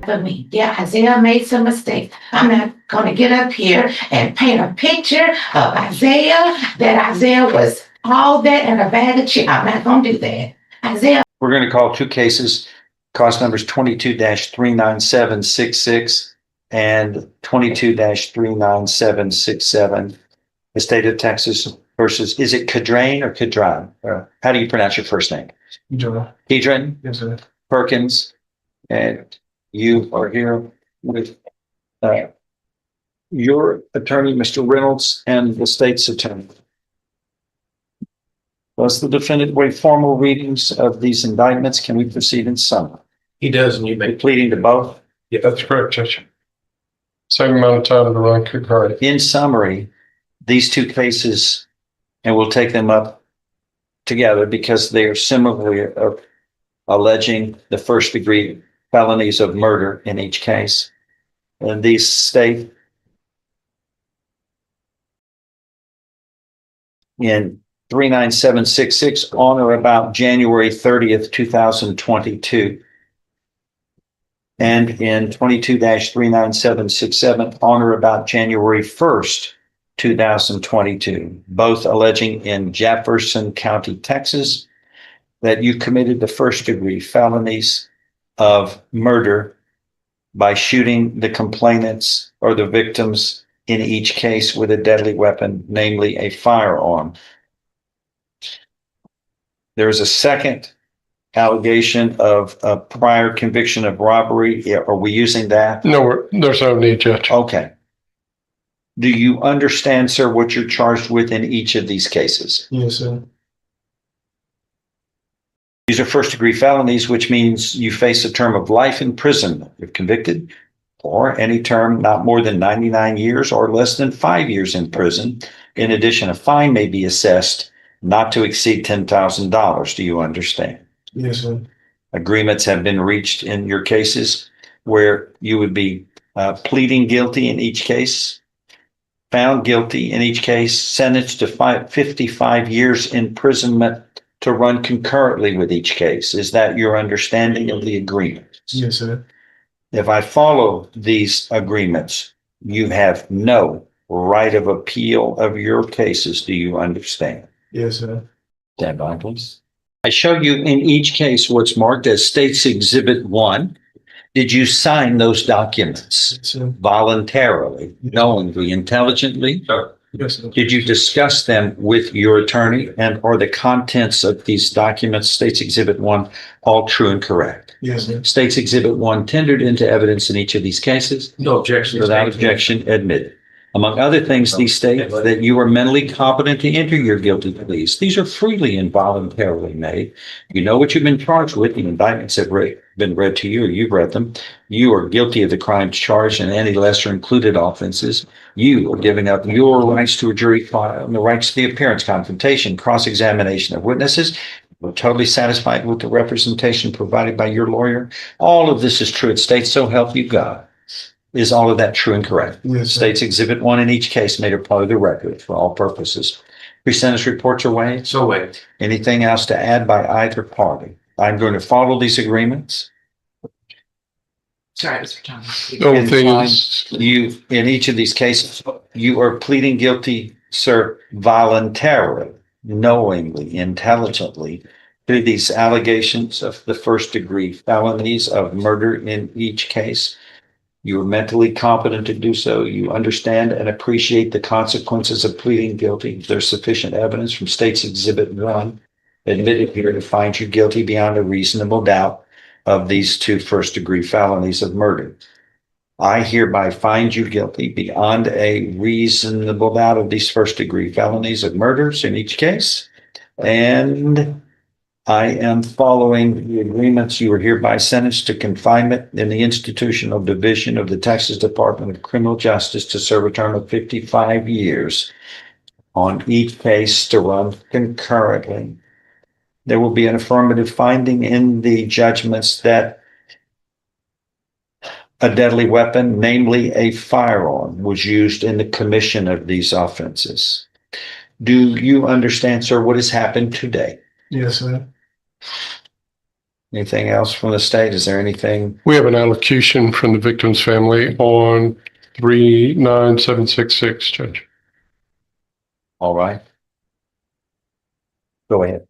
For me, yeah, Isaiah made some mistakes. I'm not going to get up here and paint a picture of Isaiah that Isaiah was all that in a bag of chips. I'm not going to do that. Isaiah. We're going to call two cases, cause numbers 22-39766 and 22-39767. The state of Texas versus, is it Kedra or Kedra? How do you pronounce your first name? Kedra. Yes, sir. Perkins. And you are here with your attorney, Mr. Reynolds, and the state's attorney. Does the defendant waive formal readings of these indictments? Can we proceed in summary? He does, and you may. Pleading to both? Yeah, that's correct, Judge. Same amount of time to run concurrently. In summary, these two cases, and we'll take them up together because they are similarly alleging the first degree felonies of murder in each case. And these state in 39766 on or about January 30th, 2022. And in 22-39767 on or about January 1st, 2022, both alleging in Jefferson County, Texas, that you committed the first degree felonies of murder by shooting the complainants or the victims in each case with a deadly weapon, namely a firearm. There is a second allegation of a prior conviction of robbery. Are we using that? No, there's no need, Judge. Okay. Do you understand, sir, what you're charged with in each of these cases? Yes, sir. These are first degree felonies, which means you face a term of life imprisonment if convicted, or any term not more than 99 years or less than 5 years in prison. In addition, a fine may be assessed not to exceed $10,000. Do you understand? Yes, sir. Agreements have been reached in your cases where you would be pleading guilty in each case, found guilty in each case, sentenced to 55 years imprisonment to run concurrently with each case. Is that your understanding of the agreement? Yes, sir. If I follow these agreements, you have no right of appeal of your cases. Do you understand? Yes, sir. Stand by, please. I show you in each case what's marked as State's Exhibit 1. Did you sign those documents Yes, sir. voluntarily, knowingly, intelligently? Yes, sir. Did you discuss them with your attorney, and are the contents of these documents, State's Exhibit 1, all true and correct? Yes, sir. State's Exhibit 1 tendered into evidence in each of these cases? No objection. Without objection, admitted. Among other things, these state that you are mentally competent to enter your guilty pleas. These are freely and voluntarily made. You know what you've been charged with. The indictments have been read to you, or you've read them. You are guilty of the crimes charged and any lesser included offenses. You are giving up your rights to a jury trial and the rights to the appearance, confrontation, cross-examination of witnesses. We're totally satisfied with the representation provided by your lawyer. All of this is true. It states, so help you God. Is all of that true and correct? Yes, sir. State's Exhibit 1 in each case made a part of the record for all purposes. Pre-sentence reports are waived. So waived. Anything else to add by either party? I'm going to follow these agreements. Sorry, Mr. Thomas. The only thing Fine. is, You, in each of these cases, you are pleading guilty, sir, voluntarily, knowingly, intelligently, to these allegations of the first degree felonies of murder in each case. You are mentally competent to do so. You understand and appreciate the consequences of pleading guilty. There's sufficient evidence from State's Exhibit 1 admitted here to find you guilty beyond a reasonable doubt of these two first degree felonies of murder. I hereby find you guilty beyond a reasonable doubt of these first degree felonies of murders in each case. And I am following the agreements. You are hereby sentenced to confinement in the institutional division of the Texas Department of Criminal Justice to serve a term of 55 years on each case to run concurrently. There will be an affirmative finding in the judgments that a deadly weapon, namely a firearm, was used in the commission of these offenses. Do you understand, sir, what has happened today? yes, sir. Anything else from the state? Is there anything? We have an allocution from the victim's family on 39766, Judge. All right. Go ahead.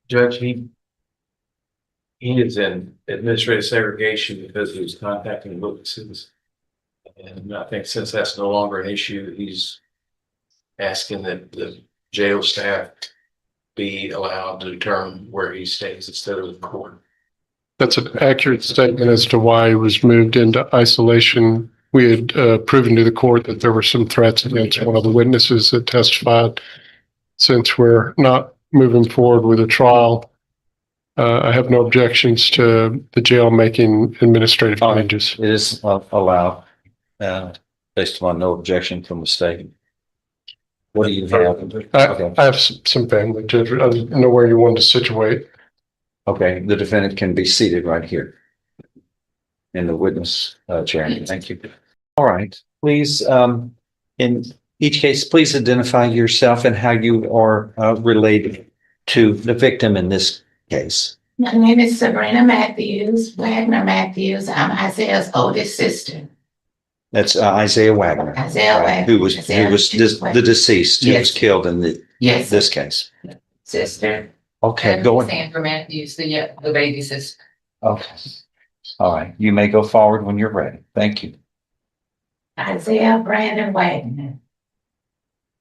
Judge, he is in administrative segregation because he was contacting witnesses. And I think since that's no longer an issue, he's asking that the jail staff be allowed to determine where he stays instead of the court. That's an accurate statement as to why he was moved into isolation. We had proven to the court that there were some threats against one of the witnesses that testified. Since we're not moving forward with a trial, I have no objections to the jail making administrative changes. It is allowed, based upon no objection from the state. What do you have? I have some family, Judge. I didn't know where you wanted to situate. Okay, the defendant can be seated right here in the witness chair. Thank you. All right, please, in each case, please identify yourself and how you are related to the victim in this case. My name is Sabrina Matthews, Wagner Matthews. I'm Isaiah's oldest sister. That's Isaiah Wagner. Isaiah Wagner. Who was the deceased, who was Yes. killed in Yes, this case. sister. Okay, go ahead. Sandra Matthews, the baby sister. Okay. All right, you may go forward when you're ready. Thank you. Isaiah Brandon Wagner,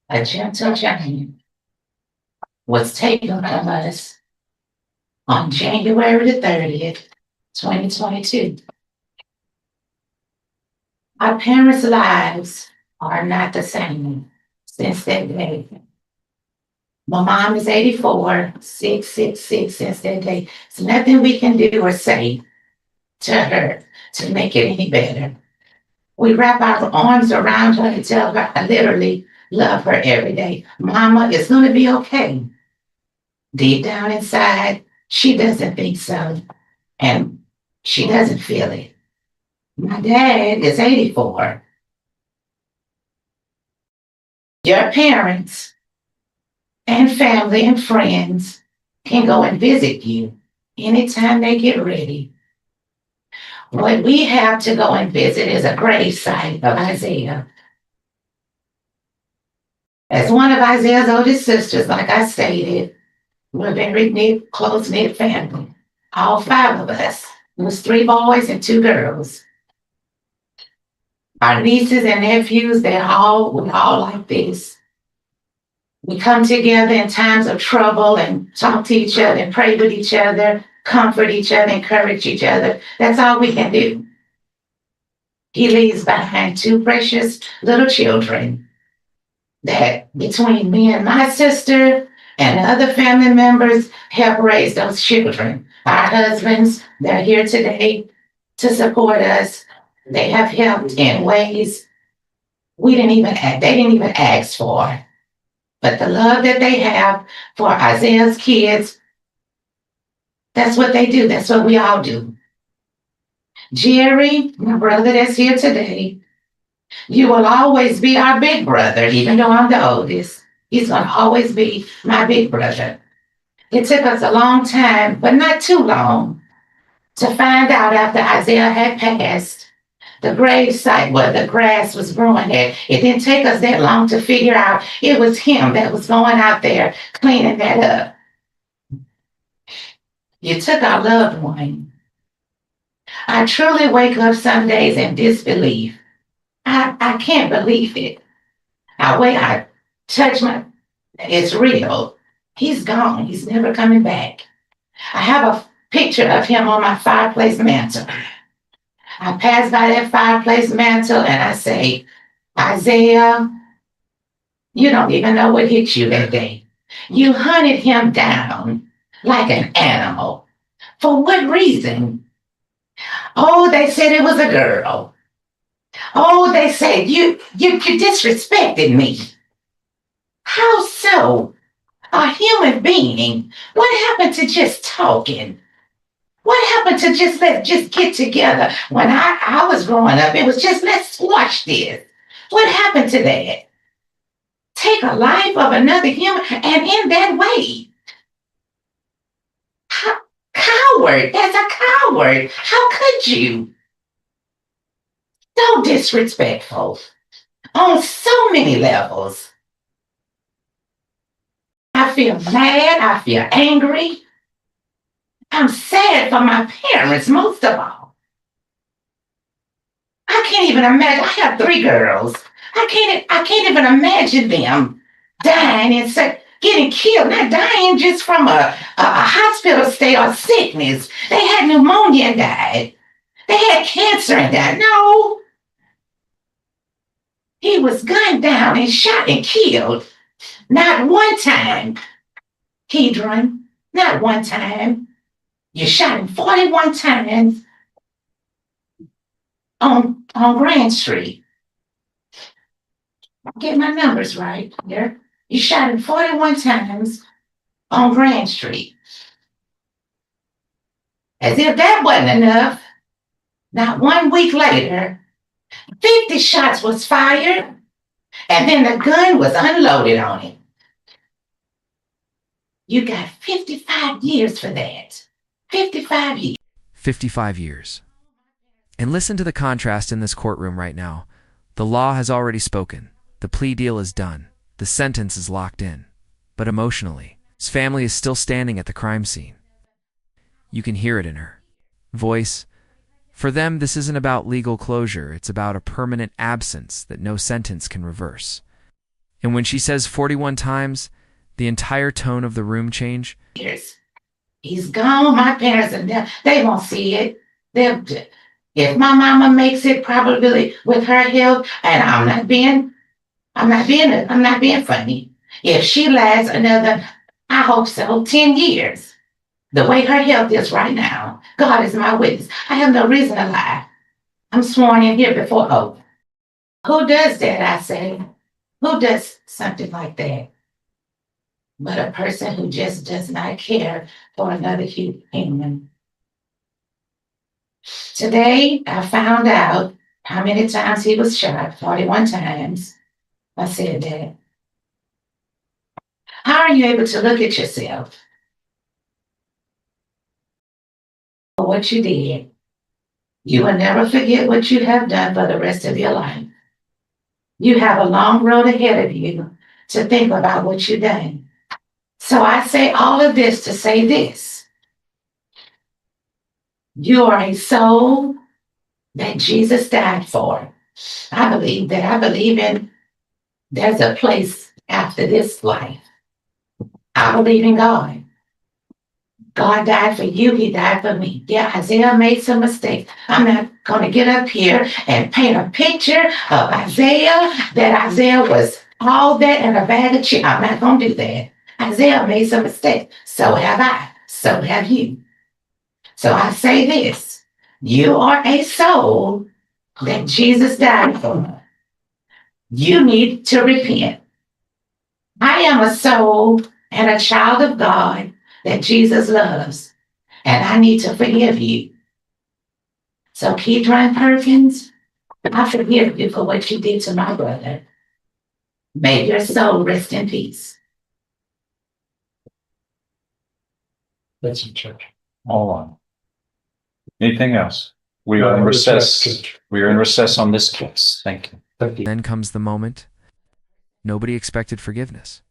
a gentle giant, was taken from us on January the 30th, 2022. Our parents' lives are not the same since that day. My mom is 84, 666 since that day. There's nothing we can do or say to her to make it any better. We wrap our arms around her and tell her, I literally love her every day. Mama, it's going to be okay. Deep down inside, she doesn't think so. And she doesn't feel it. My dad is 84. Your parents and family and friends can go and visit you anytime they get ready. What we have to go and visit is a grave site of Isaiah. As one of Isaiah's oldest sisters, like I stated, we're a very close-knit family. All five of us. It was 3 boys and 2 girls. Our nieces and nephews, we're all like this. We come together in times of trouble and talk to each other and pray with each other, comfort each other, encourage each other. That's all we can do. He leaves behind 2 precious little children that between me and my sister and other family members help raise those children. Our husbands, they're here today to support us. They have helped in ways they didn't even ask for. But the love that they have for Isaiah's kids, that's what they do. That's what we all do. Jerry, my brother that's here today, you will always be our big brother, even though I'm the oldest. He's going to always be my big brother. It took us a long time, but not too long, to find out after Isaiah had passed, the grave site where the grass was growing at. It didn't take us that long to figure out it was him that was going out there cleaning that up. You took our loved one. I truly wake up some days in disbelief. I can't believe it. I touch it's real. He's gone. He's never coming back. I have a picture of him on my fireplace mantle. I pass by that fireplace mantle and I say, Isaiah, you don't even know what hit you that day. You hunted him down like an animal. For what reason? Oh, they said it was a girl. Oh, they said you disrespected me. How so? A human being. What happened to just talking? What happened to let's get together? When I was growing up, it was just, let's squash this. What happened to that? Take a life of another human and in that way. coward. That's a coward. How could you? So disrespectful on so many levels. I feel mad. I feel angry. I'm sad for my parents, most of all. I can't even imagine. I have 3 girls. I can't even imagine them dying and getting killed, not dying just from a hospital stay or sickness. They had pneumonia and died. They had cancer and died. No. He was gunned down and shot and killed. Not one time. Kedra, not one time. You shot him 41 times on Grand Street. Get my numbers right here. You shot him 41 times on Grand Street. As if that wasn't enough, not 1 week later, 50 shots was fired, and then the gun was unloaded on him. You got 55 years for that. 55 years. 55 years. And listen to the contrast in this courtroom right now. The law has already spoken. The plea deal is done. The sentence is locked in. But emotionally, his family is still standing at the crime scene. You can hear it in her voice. For them, this isn't about legal closure. It's about a permanent absence that no sentence can reverse. And when she says 41 times, the entire tone of the room change. He's gone. My parents are dead. They won't see it. If my mama makes it, probably with her help, and I'm not being funny. If she lasts another, I hope so, 10 years. The way her health is right now, God is my witness. I have no reason to lie. I'm sworn in here before oath. Who does that, I say? Who does something like that? But a person who just does not care for another human. Today, I found out how many times he was shot, 41 times. I said that. How are you able to look at yourself for what you did? You will never forget what you have done for the rest of your life. You have a long road ahead of you to think about what you've done. So I say all of this to say this. You are a soul that Jesus died for. I believe that. I believe in there's a place after this life. I believe in God. God died for you. He died for me. Yeah, Isaiah made some mistakes. I'm not going to get up here and paint a picture of Isaiah, that Isaiah was all that and a bag of chips. I'm not going to do that. Isaiah made some mistakes. So have I. So have you. So I say this. You are a soul that Jesus died for. You need to repent. I am a soul and a child of God that Jesus loves, and I need to forgive you. So Kedra Perkins, I forgive you for what you did to my brother. May your soul rest in peace. That's a check. Hold on. Anything else? We are in recess. We are in recess on this case. Thank you. Then comes the moment. Nobody expected forgiveness.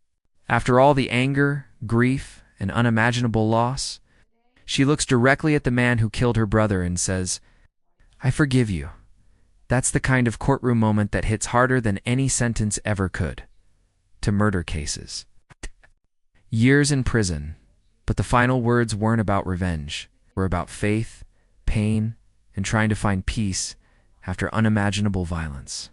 After all the anger, grief, and unimaginable loss, she looks directly at the man who killed her brother and says, "I forgive you." That's the kind of courtroom moment that hits harder than any sentence ever could. To murder cases. Years in prison, but the final words weren't about revenge. Were about faith, pain, and trying to find peace after unimaginable violence.